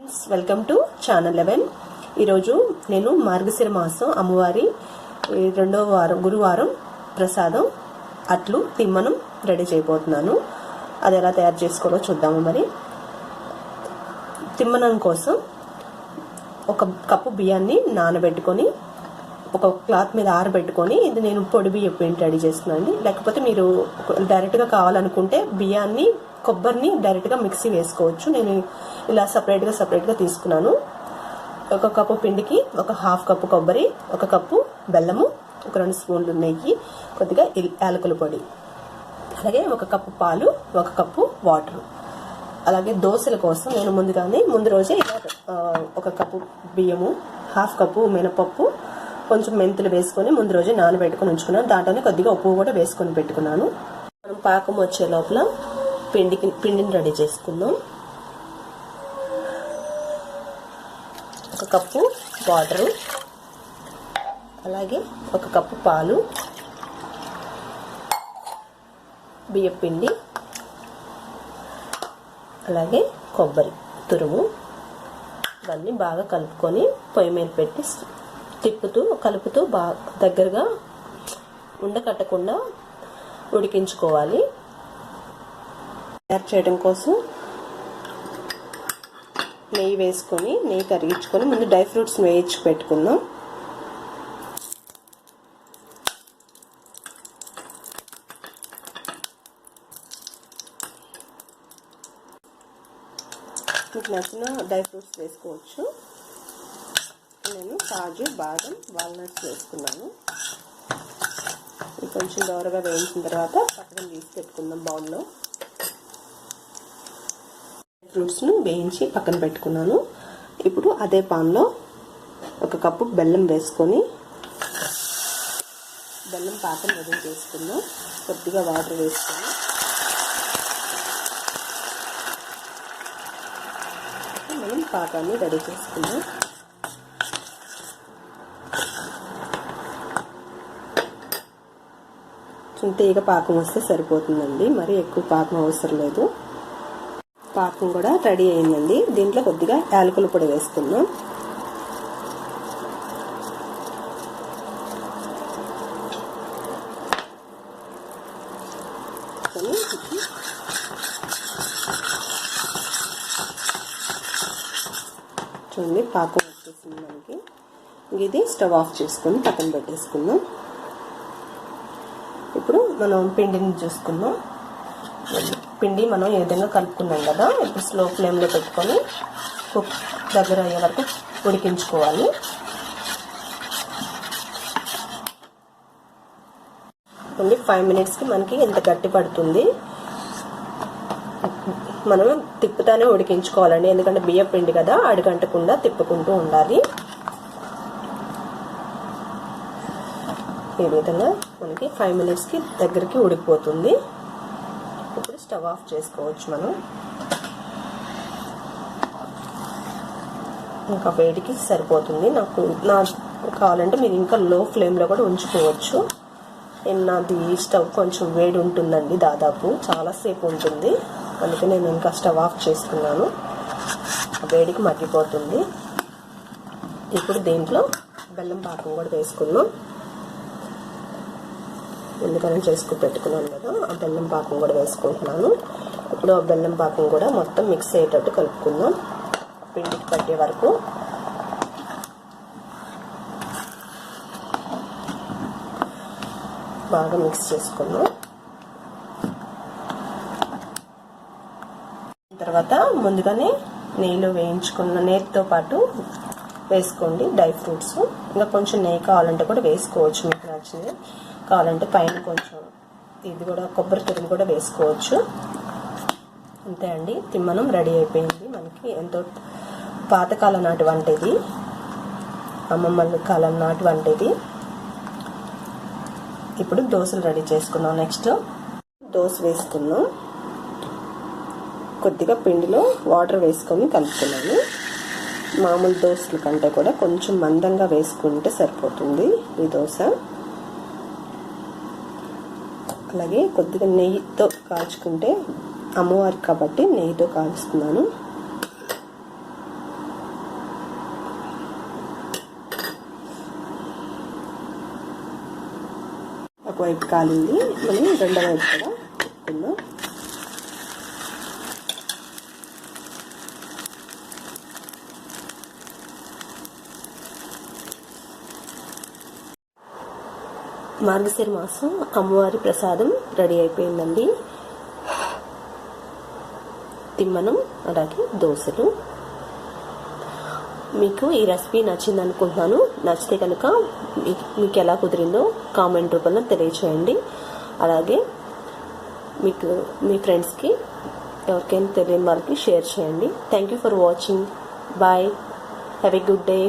Welcome to channel 11. ఈరోజు నేను మార్గశిర మాసం అమ్మవారి రెండవ వారం గురువారం ప్రసాదం అట్లు తిమ్మనం రెడీ చేయబోతున్నాను. అది ఎలా తయారు చేసుకోవాలో చూద్దాము. మరి తిమ్మనం కోసం ఒక కప్పు బియ్యాన్ని నానబెట్టుకొని ఒక క్లాత్ మీద ఆరబెట్టుకొని, ఇది నేను పొడి బియ్యం పిండి రెడీ చేస్తున్నాను. లేకపోతే మీరు డైరెక్ట్గా కావాలనుకుంటే బియ్యాన్ని కొబ్బరిని డైరెక్ట్గా మిక్సీ వేసుకోవచ్చు. నేను ఇలా సపరేట్గా తీసుకున్నాను. ఒక కప్పు పిండికి ఒక హాఫ్ కప్పు కొబ్బరి, ఒక కప్పు బెల్లము, ఒక 2 స్పూన్లు నెయ్యి, కొద్దిగా యాలకుల పొడి, అలాగే ఒక కప్పు పాలు, ఒక కప్పు వాటర్. అలాగే దోశల కోసం నేను ముందు రోజే ఇలా ఒక కప్పు బియ్యము, హాఫ్ కప్పు మినపప్పు, కొంచెం మెంతులు వేసుకొని ముందు రోజే నానబెట్టుకుని ఉంచుకున్నాను. దాంట్లోనే కొద్దిగా ఉప్పు కూడా వేసుకొని పెట్టుకున్నాను. మనం పాకం వచ్చే లోపల పిండిని రెడీ చేసుకుందాం. ఒక కప్పు వాటరు, అలాగే ఒక కప్పు పాలు, బియ్యం పిండి, అలాగే కొబ్బరి తురుము, ఇవన్నీ బాగా కలుపుకొని పొయ్యి మీద పెట్టి కలుపుతూ బాగా దగ్గరగా ఉండకట్టకుండా ఉడికించుకోవాలి. తయారు చేయడం కోసం నెయ్యి కరిగించుకొని ముందు డ్రై ఫ్రూట్స్ వేయించి పెట్టుకుందాం. మీకు నచ్చిన డ్రై ఫ్రూట్స్ వేసుకోవచ్చు. నేను కాజు, బాదం, వాల్నట్స్ వేసుకున్నాను. కొంచెం దోరగా వేయించిన తర్వాత పక్కన తీసి పెట్టుకుందాం బౌల్లో. ఫ్రూట్స్ను వేయించి పక్కన పెట్టుకున్నాను. ఇప్పుడు అదే పాన్లో ఒక కప్పు బెల్లం వేసుకొని బెల్లం పాకం రెడీ చేసుకుందాం. కొద్దిగా వాటర్ వేసుకొని మనం పాకాన్ని రెడీ చేసుకుందాం. తీగ పాకం వస్తే సరిపోతుందండి, మరి ఎక్కువ పాకం అవసరం లేదు. పాకం కూడా రెడీ అయిందండి. దీంట్లో కొద్దిగా యాలకుల పొడి వేసుకుందాం. చూడండి పాకం వచ్చేసింది మనకి. ఇది స్టవ్ ఆఫ్ చేసుకొని పక్కన పెట్టేసుకుందాం. ఇప్పుడు మనం పిండిని చూసుకుందాం. పిండి మనం ఏ విధంగా కలుపుకున్నాం కదా, ఇప్పుడు స్లో ఫ్లేమ్లో పెట్టుకొని దగ్గర అయ్యే వరకు ఉడికించుకోవాలి. ఓన్లీ 5 మినిట్స్కి మనకి ఇంత గట్టి పడుతుంది. మనం తిప్పుతానే ఉడికించుకోవాలండి, ఎందుకంటే బియ్యం పిండి కదా, అడుగంటకుండా తిప్పుకుంటూ ఉండాలి. ఈ విధంగా మనకి 5 మినిట్స్కి దగ్గరికి ఉడికిపోతుంది. ఇప్పుడు స్టవ్ ఆఫ్ చేసుకోవచ్చు. మనం ఇంకా వేడికి సరిపోతుంది. నాకు కావాలంటే మీరు ఇంకా లో ఫ్లేమ్లో కూడా ఉంచుకోవచ్చు. నాది స్టవ్ కొంచెం వేడి ఉంటుందండి, దాదాపు చాలాసేపు ఉంటుంది, అందుకే నేను ఇంకా స్టవ్ ఆఫ్ చేసుకున్నాను. వేడికి మగ్గిపోతుంది. ఇప్పుడు దీంట్లో బెల్లం పాకం కూడా వేసుకుందాం. ఎందుకని చేసుకుని పెట్టుకున్నాను కదా, ఆ బెల్లం పాకం కూడా వేసుకుంటున్నాను. ఇప్పుడు ఆ బెల్లం పాకం కూడా మొత్తం మిక్స్ అయ్యేటట్టు కలుపుకుందాం, పిండికి పట్టే వరకు. బాగా మిక్స్ చేసుకుందాం. తర్వాత ముందుగానే నెయ్యిలో వేయించుకున్న నెయ్యితో పాటు వేసుకోండి డ్రై ఫ్రూట్స్. ఇంకా కొంచెం నెయ్యి కావాలంటే కూడా వేసుకోవచ్చు, మీకు నచ్చింది. కావాలంటే పైన కొంచెం ఇది కూడా కొబ్బరి తురుము కూడా వేసుకోవచ్చు. అంతే అండి, తిమ్మనం రెడీ అయిపోయింది. మనకి ఎంతో పాతకాలం నాటి వంట ఇది, అమ్మమ్మల కాలం నాటి వంట ఇది. ఇప్పుడు దోశలు రెడీ చేసుకుందాం. నెక్స్ట్ దోశ వేసుకుందాం. కొద్దిగా పిండిలో వాటర్ వేసుకొని కలుపుకున్నాను. మామూలు దోశల కంటే కూడా కొంచెం మందంగా వేసుకుంటే సరిపోతుంది ఈ దోశ. అలాగే కొద్దిగా నెయ్యితో కాల్చుకుంటే, అమ్మవారికి కాబట్టి నెయ్యితో కాల్చుతున్నాను. ఒకవైపు కాలింది, మనం రెండో వైపు కూడా పెట్టుకుందాం. మార్గశిర మాసం అమ్మవారి ప్రసాదం రెడీ అయిపోయిందండి. తిమ్మనం అలాగే దోశలు. మీకు ఈ రెసిపీ నచ్చింది అనుకుంటున్నాను. నచ్చితే కనుక మీకు ఎలా కుదిరిందో కామెంట్ రూపంలో తెలియచేయండి. అలాగే మీకు మీ ఫ్రెండ్స్కి ఎవరికైనా తెలియని వాళ్ళకి షేర్ చేయండి. Thank you for watching. Bye. Have a good day.